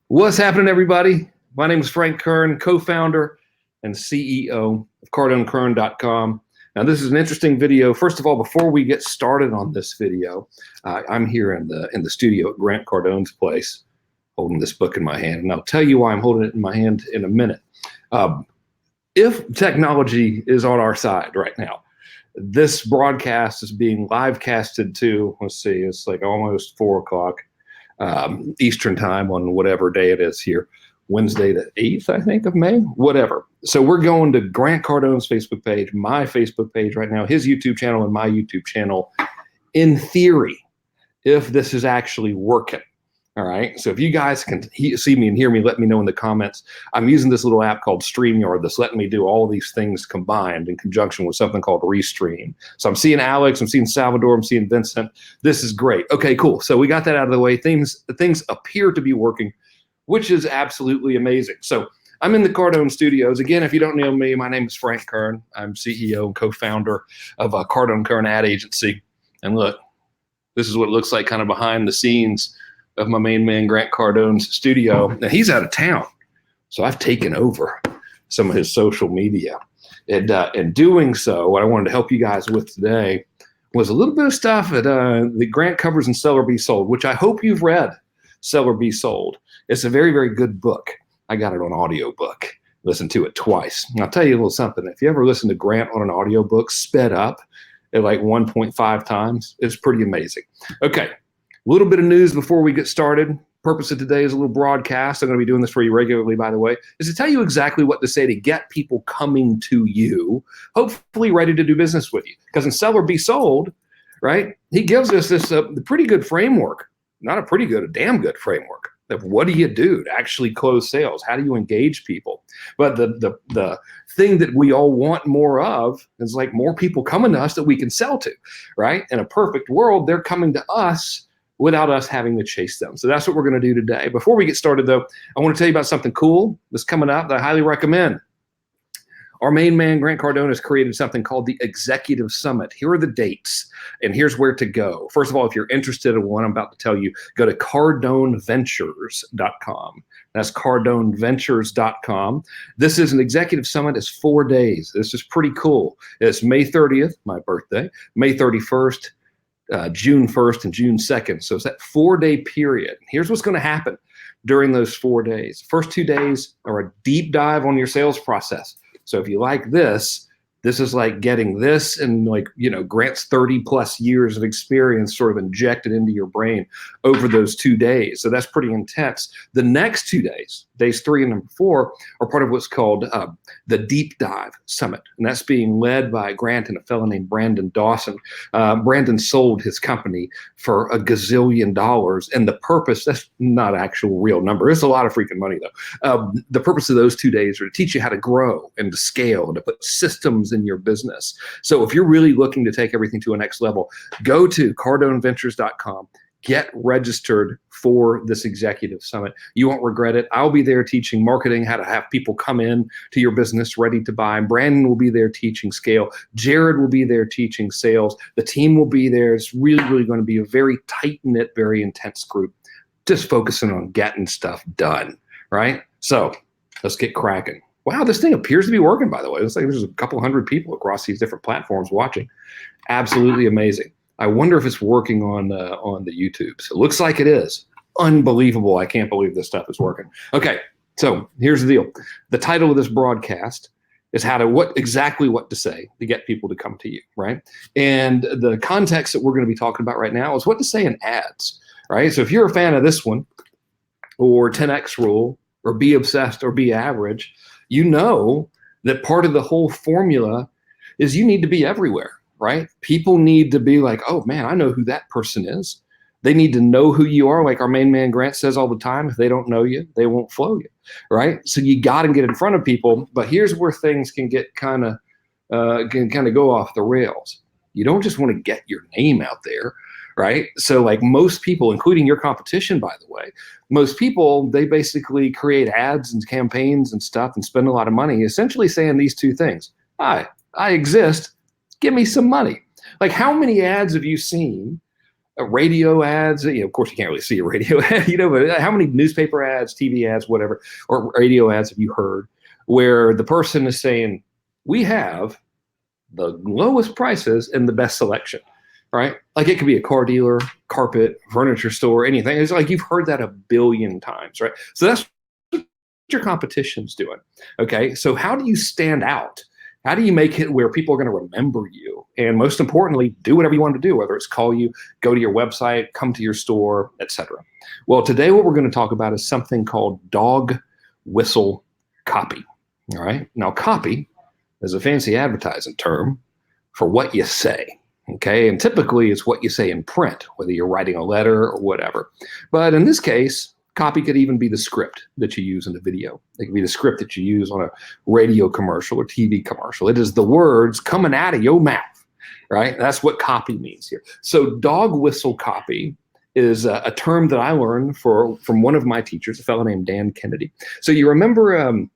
What's happening, everybody? My name is Frank Kern, co-founder and CEO of CardoneKern.com. Now, this is an interesting video. First of all, before we get started on this video, I'm here in the studio at Grant Cardone's place, holding this book in my hand, and I'll tell you why I'm holding it in my hand in a minute. If technology is on our side right now, this broadcast is being live casted to, let's see, it's like almost 4 o'clock. Eastern time on whatever day it is here, Wednesday the 8th, I think, of May, whatever. So we're going to Grant Cardone's Facebook page, my Facebook page right now, his YouTube channel and my YouTube channel, in theory, if this is actually working. All right. So if you guys can see me and hear me, let me know in the comments. I'm using this little app called StreamYard that's letting me do all these things combined in conjunction with something called Restream. So I'm seeing Alex, I'm seeing Salvador, I'm seeing Vincent. This is great. Okay, cool. So we got that out of the way. Things appear to be working, which is absolutely amazing. So I'm in the Cardone studios. Again, if you don't know me, my name is Frank Kern. I'm CEO and co-founder of Cardone Kern Ad Agency. And look, this is what it looks like kind of behind the scenes of my main man, Grant Cardone's studio. Now, he's out of town, so I've taken over some of his social media. And in doing so, what I wanted to help you guys with today was a little bit of stuff that the Grant covers in Sell or Be Sold, which I hope you've read, Sell or Be Sold. It's a very, very good book. I got it on audiobook. Listened to it twice. And I'll tell you a little something. If you ever listen to Grant on an audiobook sped up at like 1.5 times, it's pretty amazing. Okay. A little bit of news before we get started. Purpose of today is a little broadcast. I'm going to be doing this for you regularly, by the way, is to tell you exactly what to say to get people coming to you, hopefully ready to do business with you. Because in Sell or Be Sold, right, he gives us this pretty good framework, not a pretty good, a damn good framework of what do you do to actually close sales? How do you engage people? But the thing that we all want more of is like more people coming to us that we can sell to, right? In a perfect world, they're coming to us without us having to chase them. So that's what we're going to do today. Before we get started, though, I want to tell you about something cool that's coming up that I highly recommend. Our main man, Grant Cardone, has created something called the Executive Summit. Here are the dates, and here's where to go. First of all, if you're interested in what I'm about to tell you, go to CardoneVentures.com. That's CardoneVentures.com. This is an executive summit. It's 4 days. This is pretty cool. It's May 30th, my birthday, May 31st, June 1st and June 2nd. So it's that 4-day period. Here's what's going to happen during those 4 days. First 2 days are a deep dive on your sales process. So if you like this is like getting this and like, you know, Grant's 30 plus years of experience sort of injected into your brain over those 2 days. So that's pretty intense. The next 2 days, days 3 and number 4, are part of what's called the Deep Dive Summit. And that's being led by Grant and a fellow named Brandon Dawson. Brandon sold his company for $1 gazillion. And the purpose, that's not actual real number. It's a lot of freaking money though. The purpose of those 2 days are to teach you how to grow and to scale and to put systems in your business. So if you're really looking to take everything to a next level, go to CardoneVentures.com. Get registered for this executive summit. You won't regret it. I'll be there teaching marketing, how to have people come in to your business ready to buy. Brandon will be there teaching scale. Jared will be there teaching sales. The team will be there. It's really, really going to be a very tight-knit, very intense group, just focusing on getting stuff done, right? So let's get cracking. Wow, this thing appears to be working, by the way. It looks like there's a couple hundred people across these different platforms watching. Absolutely amazing. I wonder if it's working on the YouTube. So it looks like it is. Unbelievable. I can't believe this stuff is working. Okay, so here's the deal. The title of this broadcast is exactly what to say to get people to come to you, right? And the context that we're going to be talking about right now is what to say in ads, right? So if you're a fan of this one, or 10X rule, or be obsessed or be average, you know that part of the whole formula is you need to be everywhere. Right? People need to be like, oh man, I know who that person is. They need to know who you are. Like our main man Grant says all the time, if they don't know you, they won't flow you. Right? So you got to get in front of people. But here's where things can get kind of go off the rails. You don't just want to get your name out there. Right? So like most people, including your competition, by the way, most people, they basically create ads and campaigns and stuff and spend a lot of money essentially saying these two things. Hi, I exist. Give me some money. Like how many ads have you seen radio ads. Of course, you can't really see a radio ad, but how many newspaper ads, TV ads, whatever, or radio ads have you heard where the person is saying, we have the lowest prices and the best selection, right? Like it could be a car dealer, carpet, furniture store, anything. It's like you've heard that a billion times, right? So that's what your competition's doing. Okay, so how do you stand out? How do you make it where people are going to remember you? And most importantly, do whatever you want to do, whether it's call you, go to your website, come to your store, etc. Well, today what we're going to talk about is something called dog whistle copy. All right. Now, copy is a fancy advertising term for what you say. Okay. And typically it's what you say in print, whether you're writing a letter or whatever. But in this case, copy could even be the script that you use in the video. It could be the script that you use on a radio commercial or TV commercial. It is the words coming out of your mouth, right? That's what copy means here. So dog whistle copy is a term that I learned from one of my teachers, a fellow named Dan Kennedy. So you remember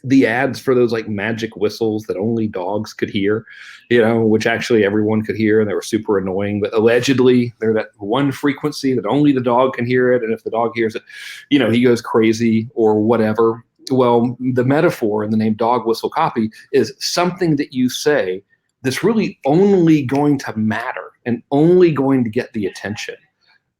the ads for those like magic whistles that only dogs could hear, which actually everyone could hear, and they were super annoying, but allegedly they're that one frequency that only the dog can hear it. And if the dog hears it, he goes crazy or whatever. Well, the metaphor in the name dog whistle copy is something that you say that's really only going to matter and only going to get the attention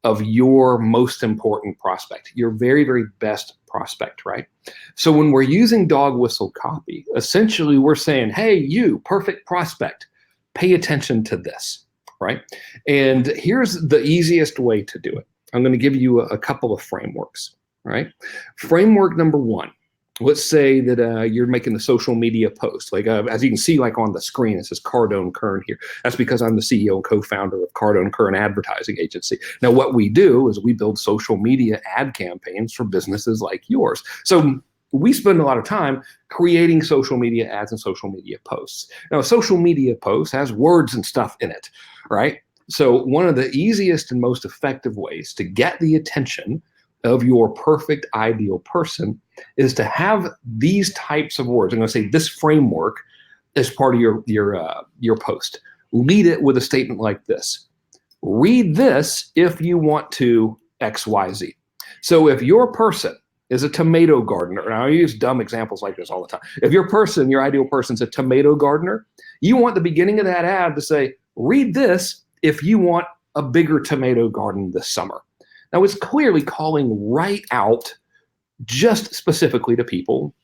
of your most important prospect, your very, very best prospect, right? So when we're using dog whistle copy, essentially we're saying, hey, you perfect prospect, pay attention to this, right? And here's the easiest way to do it. I'm going to give you a couple of frameworks, right? Framework number one. Let's say that you're making a social media post. Like as you can see, like on the screen, it says Cardone Kern here. That's because I'm the CEO and co-founder of Cardone Kern Advertising Agency. Now, what we do is we build social media ad campaigns for businesses like yours. So we spend a lot of time creating social media ads and social media posts. Now, a social media post has words and stuff in it, right? So one of the easiest and most effective ways to get the attention of your perfect ideal person is to have these types of words. I'm going to say this framework as part of your post. Lead it with a statement like this. Read this if you want to XYZ. So if your person is a tomato gardener, and I use dumb examples like this all the time. If your ideal person's a tomato gardener, you want the beginning of that ad to say, read this if you want a bigger tomato garden this summer. Now, it's clearly calling right out just specifically to people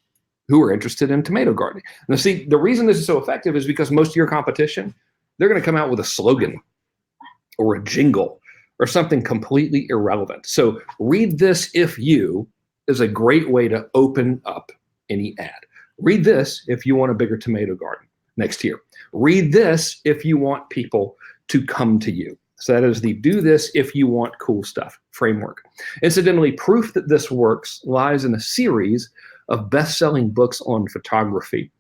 who are interested in tomato gardening. Now, see, the reason this is so effective is because most of your competition, they're going to come out with a slogan or a jingle or something completely irrelevant. So read this if you is a great way to open up any ad. Read this if you want a bigger tomato garden next year. Read this if you want people to come to you. So that is the do this if you want cool stuff framework. Incidentally, proof that this works lies in a series of best-selling books on photography.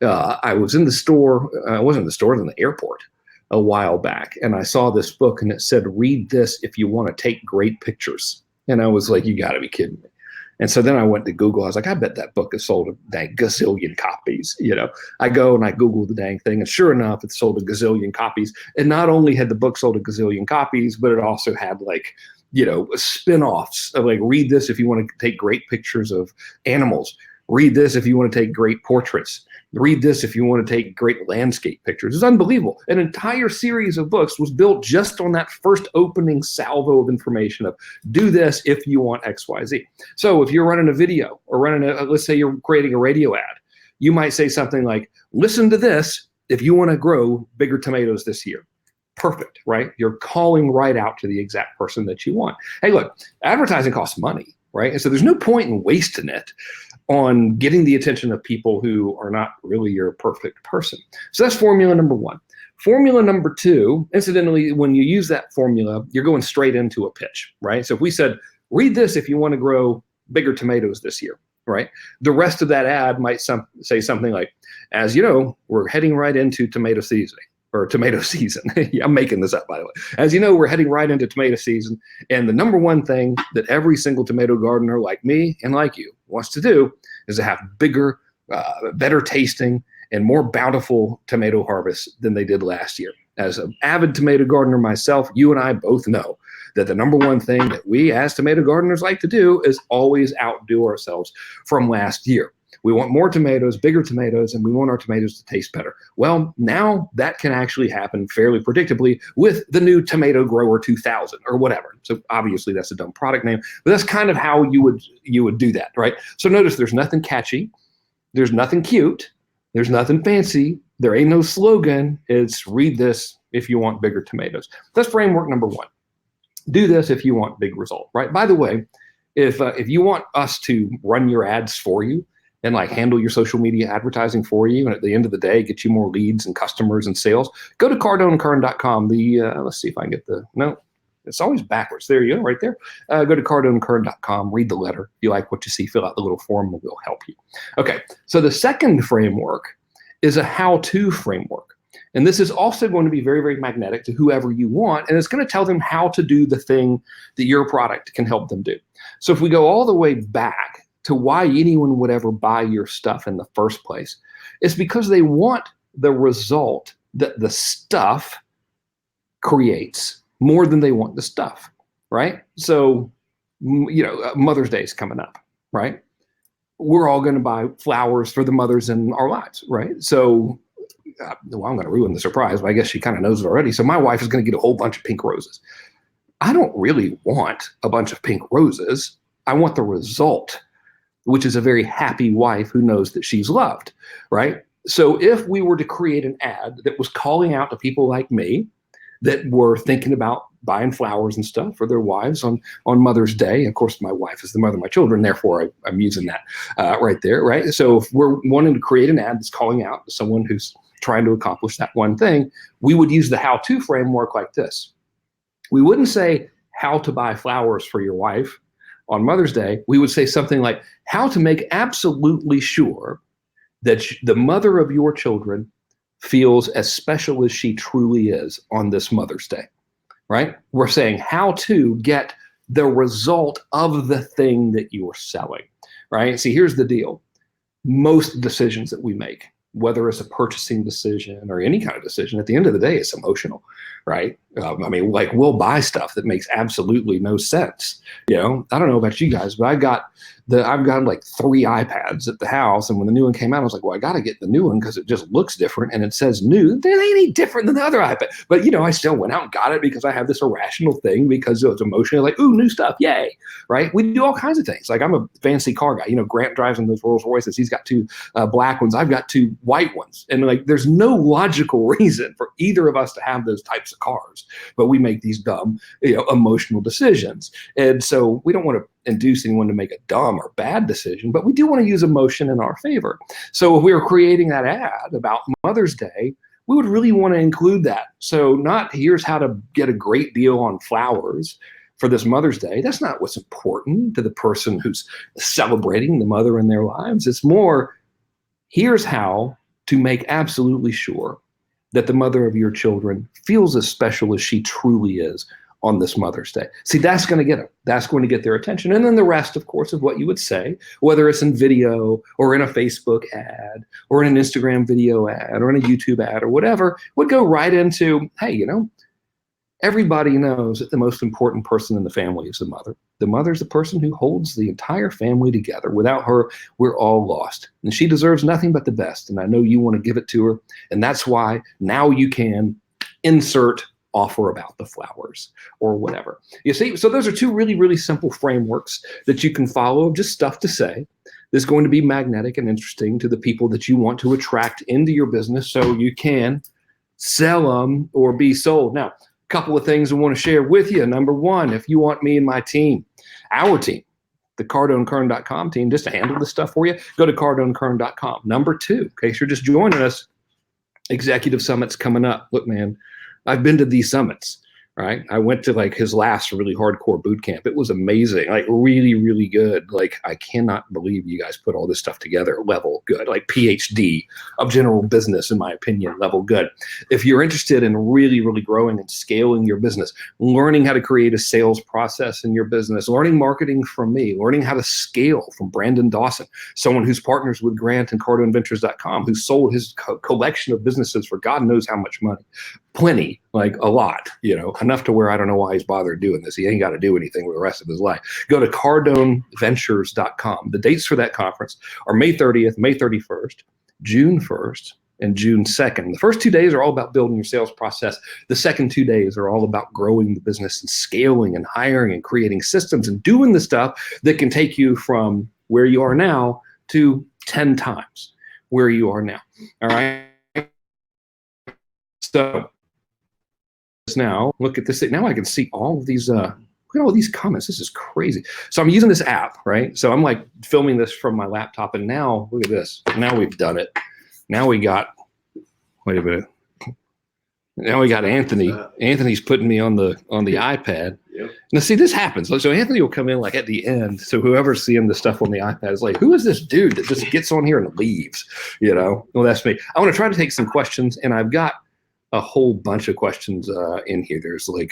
I was in the store, I wasn't in the store, I was in the airport a while back, and I saw this book and it said, read this if you want to take great pictures. And I was like, you gotta be kidding me. And so then I went to Google. I was like, I bet that book has sold a dang gazillion copies. I go and I Google the dang thing, and sure enough, it sold a gazillion copies. And not only had the book sold a gazillion copies, but it also had spin-offs of like, read this if you want to take great pictures of animals. Read this if you want to take great portraits. Read this if you want to take great landscape pictures. It's unbelievable. An entire series of books was built just on that first opening salvo of information of do this if you want XYZ. So if you're running a video or let's say you're creating a radio ad, you might say something like, listen to this if you want to grow bigger tomatoes this year. Perfect, right? You're calling right out to the exact person that you want. Hey, look, advertising costs money, right? And so there's no point in wasting it on getting the attention of people who are not really your perfect person. So that's formula number one. Formula number two, incidentally, when you use that formula, you're going straight into a pitch, right? So if we said, read this if you want to grow bigger tomatoes this year, right? The rest of that ad might say something like, as you know, we're heading right into tomato seasoning. Or tomato season. I'm making this up, by the way. As you know, we're heading right into tomato season. And the number one thing that every single tomato gardener like me and like you wants to do is to have bigger, better tasting, and more bountiful tomato harvests than they did last year. as an avid tomato gardener myself, you and I both know that the number one thing that we as tomato gardeners like to do is always outdo ourselves from last year. We want more tomatoes, bigger tomatoes, and we want our tomatoes to taste better. Well, now that can actually happen fairly predictably with the new Tomato Grower 2000 or whatever. So obviously that's a dumb product name, but that's kind of how you would do that, right? So notice there's nothing catchy, there's nothing cute, there's nothing fancy, there ain't no slogan. It's read this if you want bigger tomatoes. That's framework number one. Do this if you want big result, right? By the way, if you want us to run your ads for you, and like handle your social media advertising for you, and at the end of the day, get you more leads and customers and sales, go to CardoneKern.com. Let's see if I can get no, it's always backwards. There you go, right there. Go to CardoneKern.com, read the letter. If you like what you see, fill out the little form and we'll help you. Okay, so the second framework is a how-to framework. And this is also going to be very, very magnetic to whoever you want, and it's going to tell them how to do the thing that your product can help them do. So if we go all the way back to why anyone would ever buy your stuff in the first place, it's because they want the result that the stuff creates more than they want the stuff, right? So, Mother's Day is coming up, right? We're all going to buy flowers for the mothers in our lives, right? So, well, I'm going to ruin the surprise, but I guess she kind of knows it already. So my wife is going to get a whole bunch of pink roses. I don't really want a bunch of pink roses. I want the result, which is a very happy wife who knows that she's loved, right? So if we were to create an ad that was calling out to people like me that were thinking about buying flowers and stuff for their wives on Mother's Day, of course, my wife is the mother of my children, therefore I'm using that right there, right? So if we're wanting to create an ad that's calling out to someone who's trying to accomplish that one thing, we would use the how-to framework like this. We wouldn't say how to buy flowers for your wife on Mother's Day. We would say something like how to make absolutely sure that the mother of your children feels as special as she truly is on this Mother's Day, right? We're saying how to get the result of the thing that you are selling, right? See, here's the deal. Most decisions that we make, whether it's a purchasing decision or any kind of decision, at the end of the day, it's emotional, right? Like we'll buy stuff that makes absolutely no sense. I don't know about you guys, but I've got like 3 iPads at the house, and when the new one came out, I was like, well, I got to get the new one because it just looks different and it says new. They ain't any different than the other iPad. But I still went out and got it because I have this irrational thing because it's emotional, like, ooh, new stuff, yay, right? We do all kinds of things. Like I'm a fancy car guy. Grant drives in those Rolls Royces. He's got 2 black ones. I've got 2 white ones, and like there's no logical reason for either of us to have those types of cars, but we make these dumb, emotional decisions, and so we don't want to induce anyone to make a dumb or bad decision, but we do want to use emotion in our favor. So if we were creating that ad about Mother's Day, we would really want to include that. So not here's how to get a great deal on flowers for this Mother's Day. That's not what's important to the person who's celebrating the mother in their lives. It's more, here's how to make absolutely sure that the mother of your children feels as special as she truly is on this Mother's Day. See, that's going to get them. That's going to get their attention. And then the rest, of course, of what you would say, whether it's in video or in a Facebook ad or in an Instagram video ad or in a YouTube ad or whatever, would go right into, hey, everybody knows that the most important person in the family is the mother. The mother's the person who holds the entire family together. Without her, we're all lost. And she deserves nothing but the best. And I know you want to give it to her. And that's why now you can insert offer about the flowers or whatever. You see, so those are 2 really, really simple frameworks that you can follow, just stuff to say that's going to be magnetic and interesting to the people that you want to attract into your business so you can sell them or be sold. Now, a couple of things I want to share with you. Number 1, if you want me and my team, our team, the CardoneKern.com team, just to handle this stuff for you, go to CardoneKern.com. Number 2, in case you're just joining us, Executive Summit's coming up. Look, man, I've been to these summits. right? I went to like his last really hardcore boot camp. It was amazing, like really, really good. Like, I cannot believe you guys put all this stuff together. Level good, like PhD of general business, in my opinion, level good. If you're interested in really, really growing and scaling your business, learning how to create a sales process in your business, learning marketing from me, learning how to scale from Brandon Dawson, someone who's partners with Grant and CardoneVentures.com, who sold his collection of businesses for God knows how much money. Plenty, like a lot, enough to where I don't know why he's bothered doing this. He ain't got to do anything with the rest of his life. Go to CardoneVentures.com. The dates for that conference are May 30th, May 31st, June 1st, and June 2nd. The first 2 days are all about building your sales process. The second 2 days are all about growing the business and scaling and hiring and creating systems and doing the stuff that can take you from where you are now to 10 times where you are now. All right. So now look at this. Now I can see all of these, look at all these comments. This is crazy. So I'm using this app, right? So I'm like filming this from my laptop, and now look at this. Now we've done it. Now we got, wait a minute. Now we got Anthony. Anthony's putting me on the iPad. Yep. Now see, this happens. So Anthony will come in like at the end. So whoever's seeing the stuff on the iPad is like, who is this dude that just gets on here and leaves? Well, that's me. I want to try to take some questions, and I've got a whole bunch of questions in here. There's like,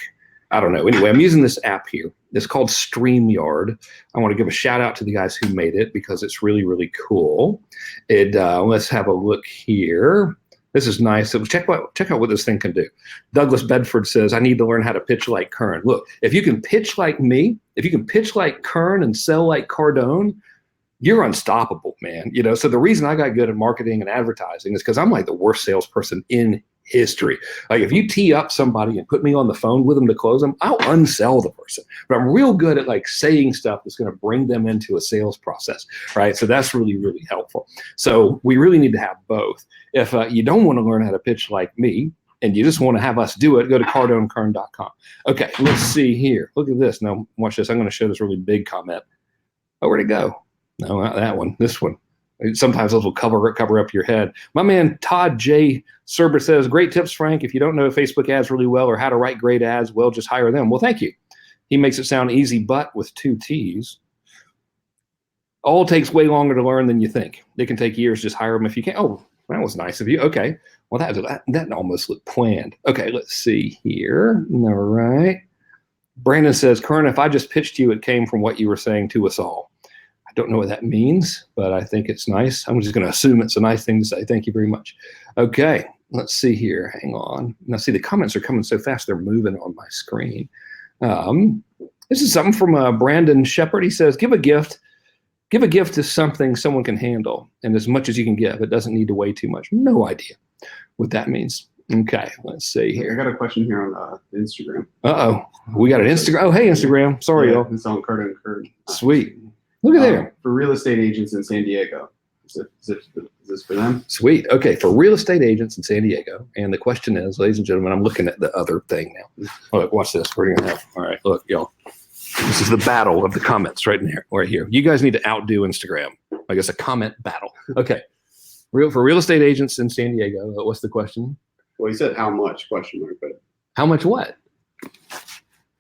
I don't know. Anyway, I'm using this app here. It's called StreamYard. I want to give a shout out to the guys who made it because it's really, really cool. Let's have a look here. This is nice. So check out what this thing can do. Douglas Bedford says, I need to learn how to pitch like Kern. Look, if you can pitch like me, if you can pitch like Kern and sell like Cardone, you're unstoppable, man. So the reason I got good at marketing and advertising is because I'm like the worst salesperson in history. Like, if you tee up somebody and put me on the phone with them to close them, I'll unsell the person. But I'm real good at like saying stuff that's going to bring them into a sales process, right? So that's really, really helpful. So we really need to have both. If you don't want to learn how to pitch like me, and you just want to have us do it, go to CardoneKern.com. Okay, let's see here. Look at this. Now, watch this. I'm going to show this really big comment. Oh, where'd it go? No, not that one. This one. Sometimes those will cover up your head. My man Todd J. Serber says, great tips, Frank. If you don't know Facebook ads really well or how to write great ads, well, just hire them. Well, thank you. He makes it sound easy, but with 2 T's. All takes way longer to learn than you think. It can take years. Just hire them if you can. Oh, that was nice of you. Okay. Well, that almost looked planned. Okay, let's see here. All right. Brandon says, Kern, if I just pitched you, it came from what you were saying to us all. I don't know what that means, but I think it's nice. I'm just going to assume it's a nice thing to say. Thank you very much. Okay, let's see here. Hang on. Now, see, the comments are coming so fast, they're moving on my screen. This is something from Brandon Shepard. He says, give a gift. Give a gift to something someone can handle, and as much as you can give. It doesn't need to weigh too much. No idea what that means. Okay, let's see here. I got a question here on Instagram. Uh-oh. We got an Instagram. Oh, hey, Instagram. Sorry, y'all. It's on Cardone Kern. Sweet. Look at there. For real estate agents in San Diego. Is this for them? Sweet. Okay, for real estate agents in San Diego. And the question is, ladies and gentlemen, I'm looking at the other thing now. Oh, look, watch this. We're gonna have, all right, look, y'all. This is the battle of the comments right in here, right here. You guys need to outdo Instagram. I guess a comment battle. Okay. For real estate agents in San Diego, what's the question? Well, he said how much, question mark, but how much what?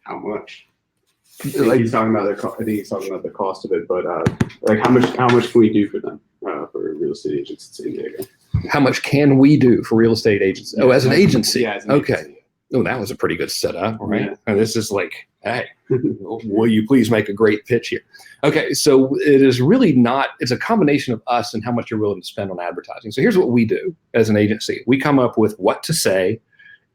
How much? I think he's talking about the cost of it, but like how much can we do for them for real estate agents in San Diego? How much can we do for real estate agents? Oh, as an agency. Yeah. As an okay. Agency. Oh, that was a pretty good setup, right? Yeah. And this is like, hey, will you please make a great pitch here? Okay, so it is really not, it's a combination of us and how much you're willing to spend on advertising. So here's what we do as an agency. We come up with what to say,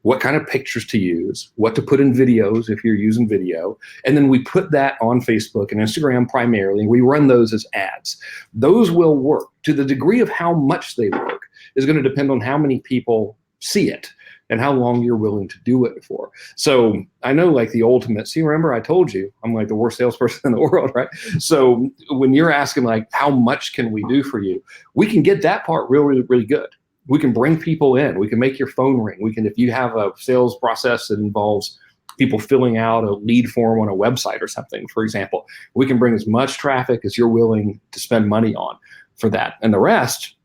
what kind of pictures to use, what to put in videos if you're using video, and then we put that on Facebook and Instagram primarily, and we run those as ads. Those will work. To the degree of how much they work is going to depend on how many people see it and how long you're willing to do it for. So I know like the ultimate, see, remember I told you, I'm like the worst salesperson in the world, right? So when you're asking like, how much can we do for you? We can get that part really, really good. We can bring people in. We can make your phone ring. We can, if you have a sales process that involves people filling out a lead form on a website or something, for example, we can bring as much traffic as you're willing to spend money on for that. And the rest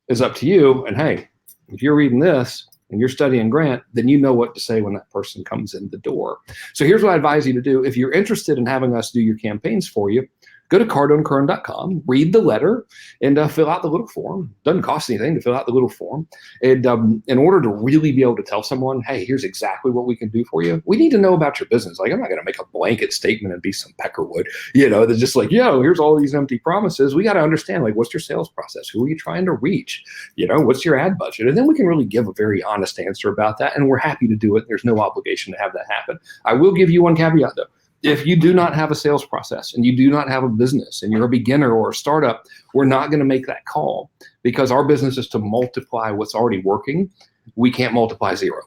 is up to you. And hey, if you're reading this and you're studying Grant, then you know what to say when that person comes in the door. So here's what I advise you to do. If you're interested in having us do your campaigns for you, go to CardoneKern.com, read the letter, and fill out the little form. Doesn't cost anything to fill out the little form. And in order to really be able to tell someone, hey, here's exactly what we can do for you, we need to know about your business. Like, I'm not going to make a blanket statement and be some Peckerwood, that's just like, here's all these empty promises. We got to understand, like, what's your sales process? Who are you trying to reach? What's your ad budget? And then we can really give a very honest answer about that. And we're happy to do it. There's no obligation to have that happen. I will give you one caveat, though. If you do not have a sales process and you do not have a business and you're a beginner or a startup, we're not going to make that call, because our business is to multiply what's already working. We can't multiply zero,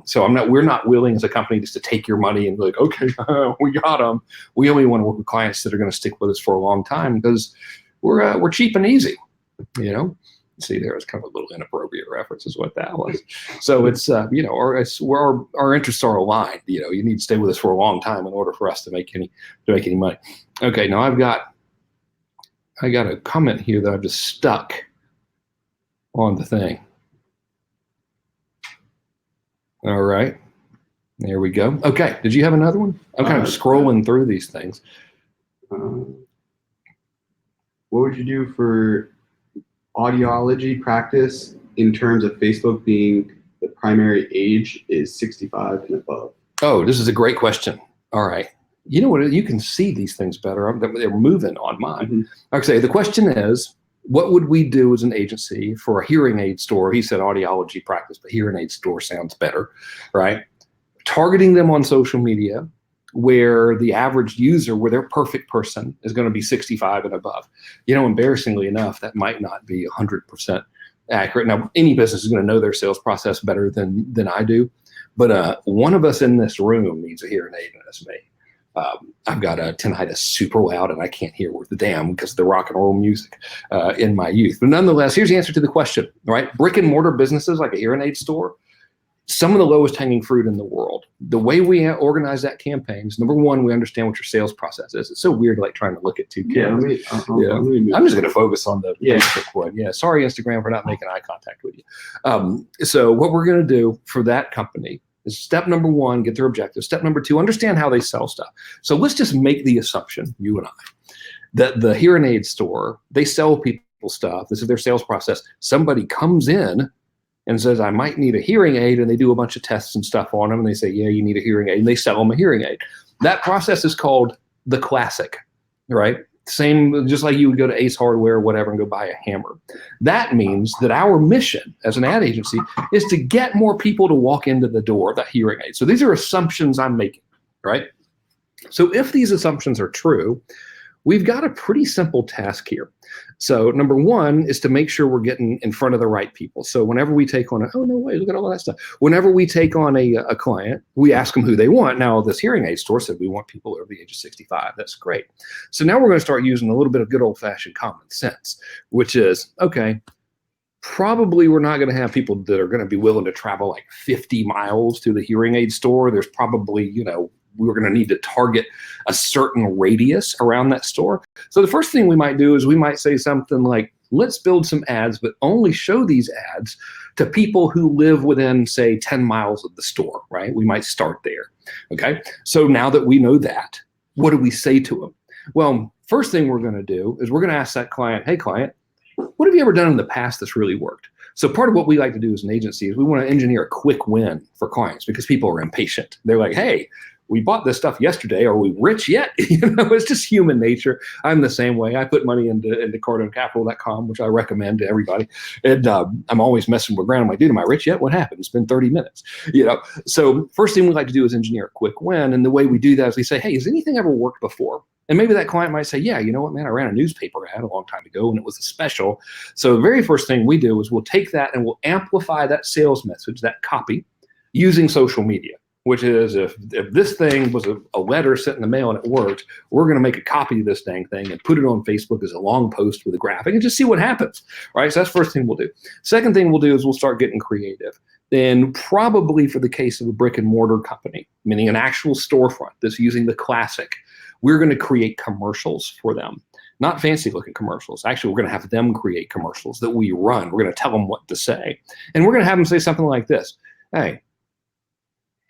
So we're not willing as a company just to take your money and be like, okay, we got them. We only want to work with clients that are going to stick with us for a long time, because we're cheap and easy, See, there was kind of a little inappropriate reference is what that was. So it's, our interests are aligned. You need to stay with us for a long time in order for us to make any money. Okay, now I got a comment here that I've just stuck on the thing. All right, there we go. Okay, did you have another one? I'm kind of scrolling through these things. What would you do for audiology practice in terms of Facebook being the primary age is 65 and above? Oh, this is a great question. All right. You know what? You can see these things better. They're moving on mine. Mm-hmm. Okay. The question is, what would we do as an agency for a hearing aid store? He said audiology practice, but hearing aid store sounds better, right? Targeting them on social media, where the average user, where their perfect person is going to be 65 and above. Embarrassingly enough, that might not be 100% accurate. Now, any business is going to know their sales process better than I do, but one of us in this room needs a hearing aid, and that's me. I've got a tinnitus super loud, and I can't hear worth a damn because of the rock and roll music in my youth. But nonetheless, here's the answer to the question, right? Brick and mortar businesses like a hearing aid store, some of the lowest hanging fruit in the world. The way we organize that campaign is, number one, we understand what your sales process is. It's so weird, like trying to look at two cameras. I'm just going to focus on the Facebook one. Yeah, sorry, Instagram, for not making eye contact with you. So what we're going to do for that company is, step number one, get their objective. Step number two, understand how they sell stuff. So let's just make the assumption, you and I, that the hearing aid store, they sell people stuff. This is their sales process. Somebody comes in and says, I might need a hearing aid, and they do a bunch of tests and stuff on them, and they say, yeah, you need a hearing aid, and they sell them a hearing aid. That process is called the classic, right? Same, just like you would go to Ace Hardware or whatever and go buy a hammer. That means that our mission as an ad agency is to get more people to walk into the door of that hearing aid. So these are assumptions I'm making, right? So if these assumptions are true, we've got a pretty simple task here. So number one is to make sure we're getting in front of the right people. So whenever we take on look at all that stuff. Whenever we take on a client, we ask them who they want. Now, this hearing aid store said we want people over the age of 65. That's great. So now we're going to start using a little bit of good old-fashioned common sense, which is, okay, probably we're not going to have people that are going to be willing to travel like 50 miles to the hearing aid store. There's probably, we're going to need to target a certain radius around that store. So the first thing we might do is we might say something like, let's build some ads, but only show these ads to people who live within, say, 10 miles of the store, right? We might start there, okay? So now that we know that, what do we say to them? Well, first thing we're going to do is we're going to ask that client, hey, client, what have you ever done in the past that's really worked? So part of what we like to do as an agency is we want to engineer a quick win for clients, because people are impatient. They're like, hey, we bought this stuff yesterday. Are we rich yet? It's just human nature. I'm the same way. I put money into CardoneCapital.com, which I recommend to everybody. And I'm always messing with Grant. I'm like, dude, am I rich yet? What happened? It's been 30 minutes. So first thing we like to do is engineer a quick win. And the way we do that is we say, hey, has anything ever worked before? And maybe that client might say, yeah, you know what, man, I ran a newspaper ad a long time ago and it was a special. So the very first thing we do is we'll take that and we'll amplify that sales message, that copy, using social media. Which is, if this thing was a letter sent in the mail and it worked, we're going to make a copy of this dang thing and put it on Facebook as a long post with a graphic and just see what happens, right? So that's the first thing we'll do. Second thing we'll do is we'll start getting creative. Then probably for the case of a brick and mortar company, meaning an actual storefront that's using the classic, we're going to create commercials for them. not fancy looking commercials. Actually, we're going to have them create commercials that we run. We're going to tell them what to say. And we're going to have them say something like this. Hey,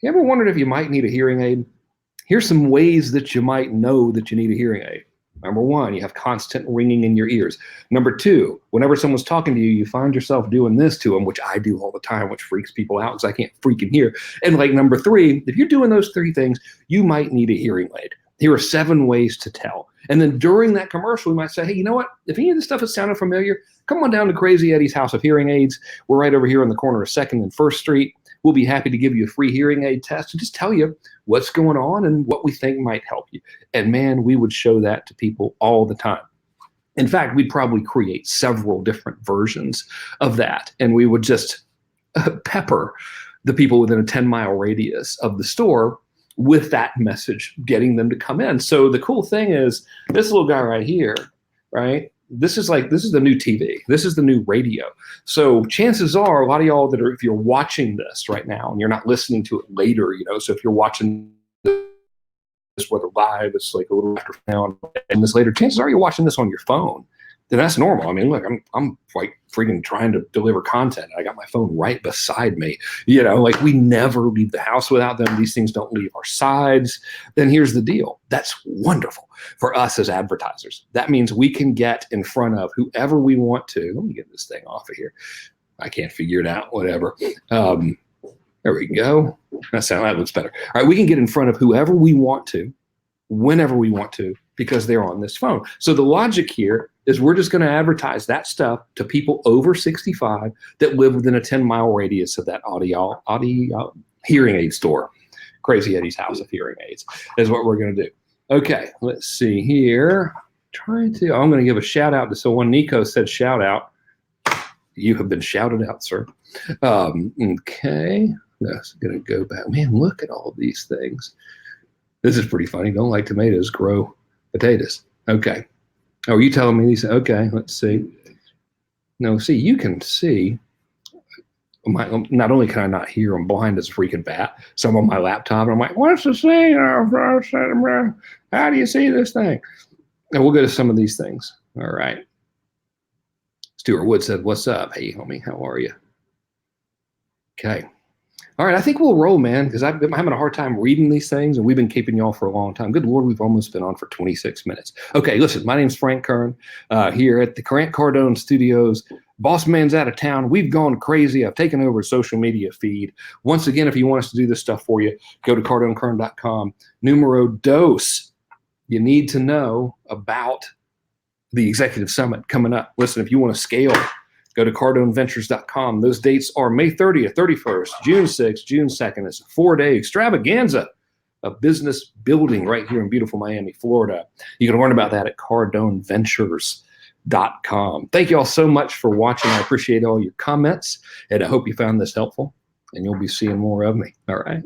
you ever wondered if you might need a hearing aid? Here's some ways that you might know that you need a hearing aid. Number one, you have constant ringing in your ears. Number two, whenever someone's talking to you, you find yourself doing this to them, which I do all the time, which freaks people out because I can't freaking hear. And like number three, if you're doing those three things, you might need a hearing aid. Here are 7 ways to tell. And then during that commercial, we might say, hey, you know what? If any of this stuff is sounding familiar, come on down to Crazy Eddie's House of Hearing Aids. We're right over here on the corner of 2nd and 1st Street. We'll be happy to give you a free hearing aid test and just tell you what's going on and what we think might help you. And man, we would show that to people all the time. In fact, we'd probably create several different versions of that. And we would just pepper the people within a 10-mile radius of the store with that message, getting them to come in. So the cool thing is this little guy right here, right? This is the new TV. This is the new radio. So chances are a lot of y'all that are, if you're watching this right now and you're not listening to it later, so if you're watching this, whether live, it's like a little after now and this later, chances are you're watching this on your phone. Then that's normal. I mean, look, I'm like freaking trying to deliver content. I got my phone right beside me. Like we never leave the house without them. These things don't leave our sides. Then here's the deal. That's wonderful for us as advertisers. That means we can get in front of whoever we want to. Let me get this thing off of here. I can't figure it out, whatever. There we go. That looks better. All right, we can get in front of whoever we want to, whenever we want to, because they're on this phone. So the logic here is we're just going to advertise that stuff to people over 65 that live within a 10-mile radius of that audio hearing aid store. Crazy Eddie's House of Hearing Aids is what we're going to do. Okay, let's see here. I'm going to give a shout out to someone. Nico said shout out. You have been shouted out, sir. Okay, that's going to go back. Man, look at all these things. This is pretty funny. Don't like tomatoes, grow potatoes. Okay. Oh, are you telling me these? Okay, let's see. No, see, you can see. Not only can I not hear, I'm blind as a freaking bat. So I'm on my laptop, and I'm like, what's the thing? How do you see this thing? And we'll go to some of these things. All right. Stuart Wood said, what's up? Hey, homie, how are you? Okay. All right, I think we'll roll, man, because I'm having a hard time reading these things, and we've been keeping y'all for a long time. Good Lord, we've almost been on for 26 minutes. Okay, listen, my name's Frank Kern here at the Grant Cardone Studios. Boss man's out of town. We've gone crazy. I've taken over a social media feed. Once again, if you want us to do this stuff for you, go to CardoneKern.com. Numero dos, you need to know about the Executive Summit coming up. Listen, if you want to scale, go to CardoneVentures.com. Those dates are May 30th, 31st, June 6th, June 2nd. It's a 4-day extravaganza of business building right here in beautiful Miami, Florida. You can learn about that at CardoneVentures.com. Thank you all so much for watching. I appreciate all your comments, and I hope you found this helpful, and you'll be seeing more of me. All right.